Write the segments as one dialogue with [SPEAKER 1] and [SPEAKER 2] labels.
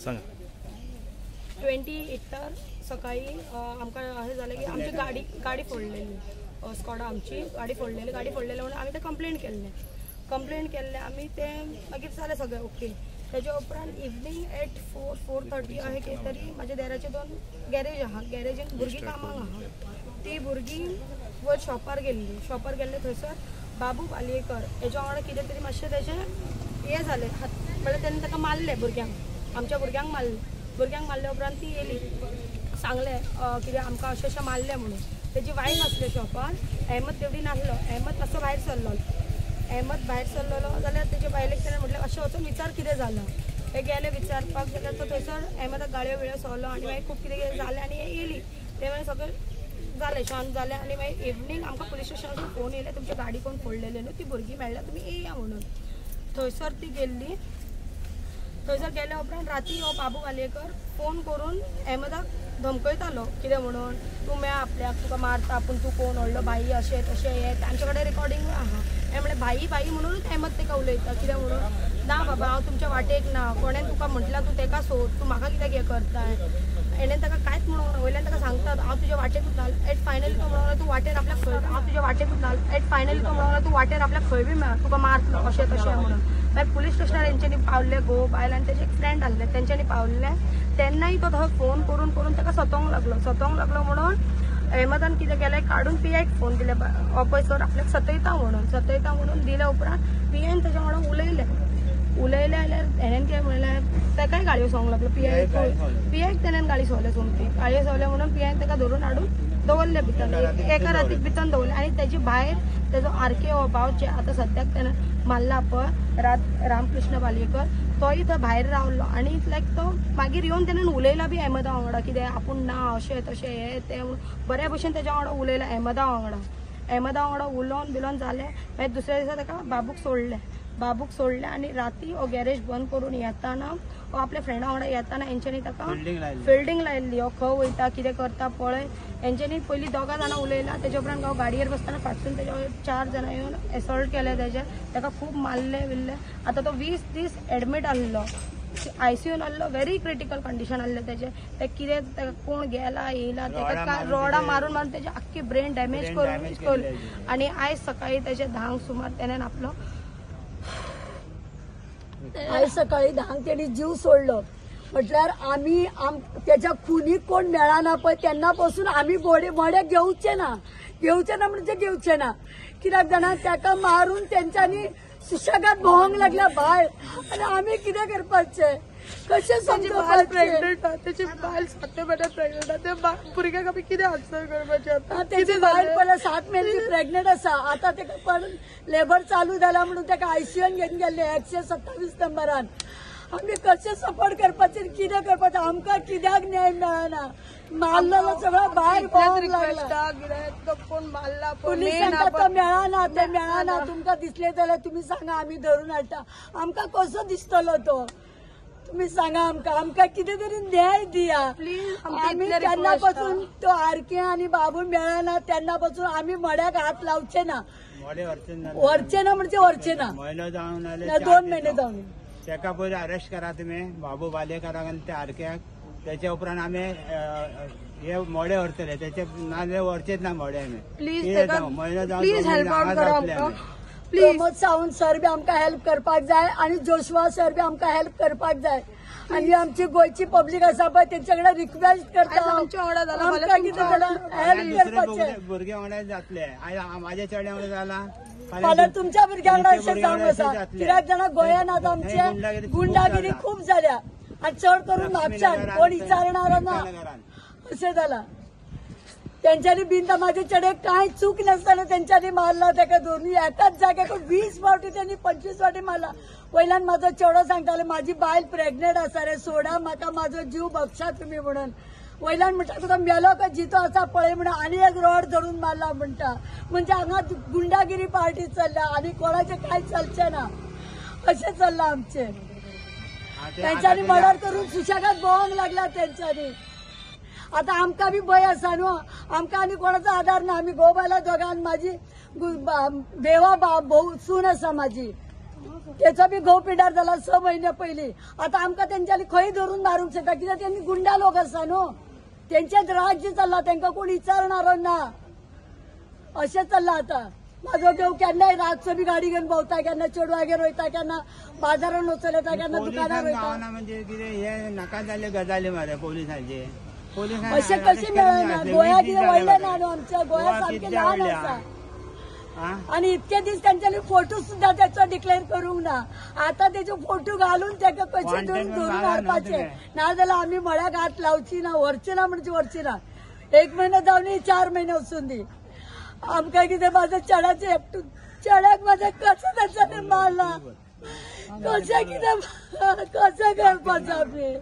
[SPEAKER 1] सांगा
[SPEAKER 2] 28 सकाळी आमकां अशें जालें की आमची गाडी फोडलेली स्कॉडा आमची गाडी फोडलेली म्हणून आमी ते कंप्लेंट केल्ले आमी ते मागीर जालें सगळें ओके। त्याच्या उपरांत इवनिंग एट 4:30 अशें कितें तरी म्हाज्या देराचे 2 गॅरेज आहा, गॅरेजीन भुरगीं कामाक आहा, ती भुरगीं वयर शॉपार गेल्ले थंयसर बाबू पालयेकर हेच्या वांगडा कितें तरी मातशें तेजें हें जालें म्हणल्यार तेणें ताका मारलें भुरग्यांक, आमच्या भुरग्यांक मारले उपरांत ती येयली सांगलें कितें आमकां अशें मारलें म्हणून। तेजी वायफ आसली शॉपार, अहमद तेवडी नासलो, अहमद मातसो भायर सरलेलो जाल्यार तेजे बायलेक तेणें म्हटलें अशें वचून विचार कितें जालां। ते गेले विचारपाक जाल्यार तो थंयसर अहमदाक गाळयो बिळ्यो सोलो आनी मागीर खूब कितें जालें आनी येयली ते मागीर सगळें जालें शांत जालें आनी मागीर इवनिंग आमकां पुलीस स्टेशनाचो फोन येयले तुमची गाडी कोण फोडलेली न्हू, ती भुरगीं मेळ्ळ्या तुमी येया म्हणून। थंयसर ती गेल्ली, थंयसर गेल्या उपरांत राती हो बाबू पालयेकर फोन करून अहमदाक धमकयतालो कितें म्हणून तूं मेळ आपल्याक तुका मारता पूण तूं कोण व्हडलो भाई अशें तशें हें तांचे कडेन रिकॉर्डिंग आहा। हें म्हणलें भाई म्हणूनच अहमद ताका उलयता कितें म्हणून ना बाबा हांव तुमच्या वाटेक ना, कोणें तुका म्हटलां तूं ताका सोद, तूं म्हाका कित्याक हें करताय। हेणें ताका कांयच म्हणूंक ना, वयल्यान ताका सांगतात हांव तुज्या वाटेकूच ना, एट फायनली तो म्हणून तूं वाटेर आपल्याक खंय हांव तुज्या वाटेकूच ना, एट फायनली तो म्हणून तूं वाटेर आपल्याक खंय बी मेळ तुका मारतलो अशें तशें म्हणून। मागीर पुलीस स्टेशनार तेंच्यांनी पावल्ले घोव बायल आनी तेजे एक फ्रेंड आसले तेंच्यांनी पावल्ले, तेन्नाय तो थंय फोन करून ताका सतोंक लागलो म्हणून अहमदान कितें केलें काडून पियाक फोन दिले पळय सर आपल्याक सतयता म्हणून दिल्या उपरांत पियान तेज्या वांगडा उलयले जाल्यार हेणेन कितें म्हणलें ताकाय गाळयो सोंग लागलो पियाक तेणेन गाळी सोवले सोमती गाळयो सोवले म्हणून पियान ताका धरून हाडून दवरले भितर एका रातीक भितर दवरले आनी तेजे भायर तेजो आरके हो भाव जे आतां सद्याक तेणें मारला पळय रामकृष्ण पालयेकर तोय थंय भायर रावलो आनी लायक तो मागीर येवन तेणेन उलयला बी अहमदा वांगडा कितें आपूण ना अशें तशें हें तें बऱ्या भशेन तेज्या वांगडा उलयला अहमदा वांगडा उलोवन बिलोवन जालें मागीर दुसऱ्या दिसा ताका बाबूक सोडले आनी राती हो गॅरेज बंद करून येताना हो आपल्या फ्रेंडा वांगडा येताना हेंच्यांनी ताका फिल्डिंग लायल्ली हो खंय वयता कितें करता पळय हेंच्यांनी पयलीं 2 जाणां उलयला तेजे उपरांत हांव गाडयेर बसताना फाटसून तेजे 4 जाणां येवन एसॉल्ट केले ताका खूब मारले बिल्ले आतां तो 20 दीस एडमीट आसलो ICUन आसलो व्हेरी क्रिटिकल कंडिशन आसलें तेजें कितें कोण गेला येयला ताका रोडा मारून तेजे आख्खी ब्रेन डॅमेज करून आनी आयज सकाळी तेजे 10 सुमार तेणेन आपलो
[SPEAKER 3] आयज सकाळी 10 तेणी जीव सोडलो म्हटल्यार आमी त्याच्या खुनीक कोण मेळना पळय तेन्ना पासून आमी मोडे घेवचे ना कित्याक जाणा ताका मारून तेंच्यांनी सुशेगाद भोंवंक लागल्या भायर आनी आमी कितें करपाचें कशें समजोवपाचें
[SPEAKER 2] प्रेग्नंट तेजी बायल 7 महिने प्रेग्नंट ते भुरग्याक आमी कितें आन्सर करपाचें आतां
[SPEAKER 3] तेजी बायल पयलें 7 महिन्याची प्रेग्नंट आसा आतां ताका पण लेबर चालू जाला म्हणून ताका ICUन घेवन गेल्ले 127 नंबरान आमी कशें सपोर्ट करपाचें कितें करपाचें आमकां कित्याक न्याय मेळना मारलेलो सगळो भायर भोंवंक लागला
[SPEAKER 2] कोण मारला
[SPEAKER 3] पुलीस सांगता मेळना तुमकां दिसलें जाल्यार तुमी सांगा आमी धरून हाडटा आमकां कसो दिसतलो तो तुम्ही सांगा आमकां कितें तरी न्याय दिया आमी तेन्ना पासून तो आरके आनी बाबू मेळना तेन्ना पासून आमी मड्याक हात लावचे ना व्हरचे ना म्हणजे व्हरचे ना 2 महिने जावन
[SPEAKER 4] ताका पयलीं अरेस्ट करा तुमी बाबू पालयेकराक आनी त्या आरक्याक त्याच्या उपरांत आमी हे मोडे व्हरतले त्याचे नाजाल्यार व्हरचेच ना मोडे आमी म्हयनो जावन
[SPEAKER 3] प्रमोद सावंत सर बी आमकां हेल्प करपाक जाय आनी जोशवा सर बी आमकां हेल्प करपाक जाय आनी आमची गोंयची पब्लीक आसा पळय तेंचे कडेन रिक्वेस्ट करता हेल्प करपाचें
[SPEAKER 4] भुरगे वांगडा जातले म्हाज्या चेड्या वांगडा जाला
[SPEAKER 3] फाल्यां तुमच्या भुरग्यां वांगडा अशें जावंक आसा कित्याक जाणा गोंयान आतां आमचे गुंडागिरी खूब जाल्या आनी चड करून म्हापशान कोण विचारणारो ना अशें जाला तेंच्यांनी बिन माझे चेडे कांय चूक नासतना तेंच्यांनी मारला ताका धरून एकाच जाग्याक 20 फावटी त्यांनी 25 फावटी मारला वयल्यान म्हाजो चेडो सांगताले म्हाजी बायल प्रेग्नंट आसा रे सोडा म्हाका म्हाजो जीव बक्षा तुमी म्हणून वयल्यान म्हणटा तुका मेलो काय जितो आसा पळय म्हणून आनी एक रोड धरून मारला म्हणटा म्हणजे हांगा गुंडागिरी पार्टी चल्ल्या आनी कोणाचें कांय चलचें ना अशें चल्लां आमचें तेंच्यांनी मर्डर करून सुशेगाद भोंवंक लागला तेंच्यांनी आता आमकां बी भंय आसा न्हू आमकां आनी कोणाचो आधार ना आमी घोव बायला दोगांन म्हाजी बेवा भाऊ सून आसा म्हाजी त्याचा बी घोव पिडार झाला 6 महिन्या पयलीं. आता आमकां तेंच्यांनी खंय धरून मारूंक शकता, कित्याक तेंनी गुंडा लोक आसा न्हू, तेंचेच राज्य चल्ला, तांकां कोण विचारणारो ना. अशें चल्ला आता. म्हाजो देव केन्नाय रातचो बी गाडी घेवन भोंवता, केन्ना चेडवागेर वयता, केन्ना बाजारान वचून येता, केन्ना दुकानार वयता.
[SPEAKER 4] गावना म्हणजे कितें हे नाका जाल्ले गजाली मरे पोलिसांचे.
[SPEAKER 3] अशें कशें मेळना. गोंया कितें व्हडलें ना न्हू, आमच्या गोंया सामकें ल्हान आसा. आणि इतके दीस त्यांच्यानी फोटो सुद्धा त्याचा डिक्लेअर करूंक ना. आता त्याचे फोटो घालून त्याका कशे धरून मारपाचे, नाजाल्यार आम्ही मळ्याक हात लावची ना, व्हरची ना म्हणजे व्हरची ना. 1 महिना जावन 4 महिने वचून दी. आमकां कितें माझ्या चेड्याचे एकटू चेड्याक माझ्या कसं त्याच्याने मारला, कशें कितें कसं करपाचें आमी.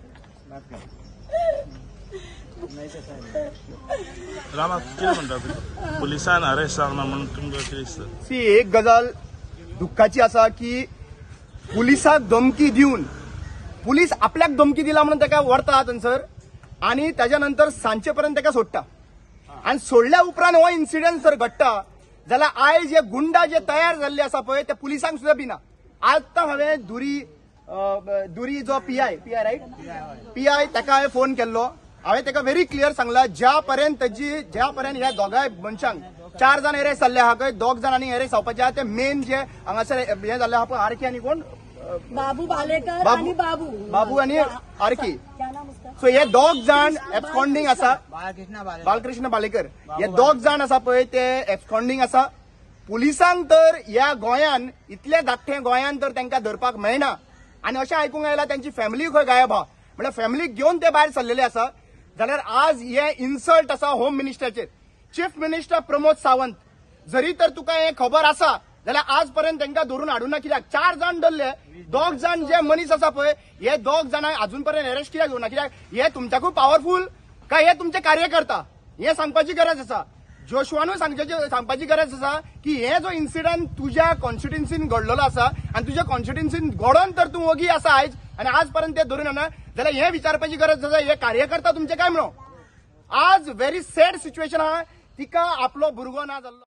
[SPEAKER 1] रामा कितें म्हणटा तूं? पुलिसान अरेस्ट जावना म्हणून तुमकां कितें दिसता?
[SPEAKER 5] सी एक गजाल दुःखाची आसा की पुलिसाक धमकी दिवन पुलीस आपल्याक धमकी दिला म्हणून ताका व्हरता थंयसर आनी ताच्या नंतर सांचे पर्यंत ताका सोडटा. आनी सोडल्या उपरांत हो इन्सिडंट जर घडटा जाल्यार आयज जे गुंडा जे तयार जाल्ले आसा पळय ते पुलिसांक सुद्दां भिना. आतां हांवें दुरी जो पीआय रायट पीआय ताका हांवें फोन केल्लो. हांवें ताका व्हेरी क्लियर सांगला ज्या पर्यंत ह्या दोगांय मनशांक 4 जाण एरेस्ट जाल्ले आहा पळय, 2 जाणांनी एरेस्ट जावपाचे आहा ते मेन जे हांगासर हे जाल्ले आहा पळय आरकी आनी कोण
[SPEAKER 3] बाबू बालेकर आणि
[SPEAKER 5] बाबू आनी आरकी. सो हे 2 जाण एब्सकॉन्डिंग आसा. बालकृष्ण बालेकर हे 2 जाण आसा पळय ते एब्सकॉन्डिंग आसा. पुलिसांक तर ह्या गोंयान इतले धाकटे गोंयान तर तांकां धरपाक मेळना. आनी अशें आयकूंक येयला तांची फॅमिली खंय गायब आहा, म्हळ्यार फॅमिलीक घेवन ते भायर सरलेले आसा. जाल्यार आज हे इन्सल्ट आसा होम मिनिस्टराचेर. चीफ मिनिस्टर प्रमोद सावंत जरी तर तुका हे खबर आसा जाल्यार आज पर्यंत तांकां धरून हाडूना. कित्याक 4 जाण धरले, 2 जाण जे मनीस आसा पळय हे 2 जाणांक अजून पर्यंत अरेस्ट कित्याक घेवना? कित्याक हे तुमच्याकूय पॉवरफुल काय हे तुमचे कार्यकर्ता? हे सांगपाची गरज आसा. जोशवानूय सांगपाची गरज आसा की हे जो इन्सिडंट तुज्या कॉन्स्टिट्युन्सीन घडलेलो आसा आनी तुज्या कॉन्स्टिट्युन्सीन घडोवन तर तूं ओगी आसा आयज आनी आज पर्यंत ते धरून हाडना जाल्यार हे विचारपाची गरज आसा हे कार्यकर्ता तुमचे काय म्हणून. आज व्हेरी सॅड सिच्युएशन आहा. तिका आपलो भुरगो ना जाल्लो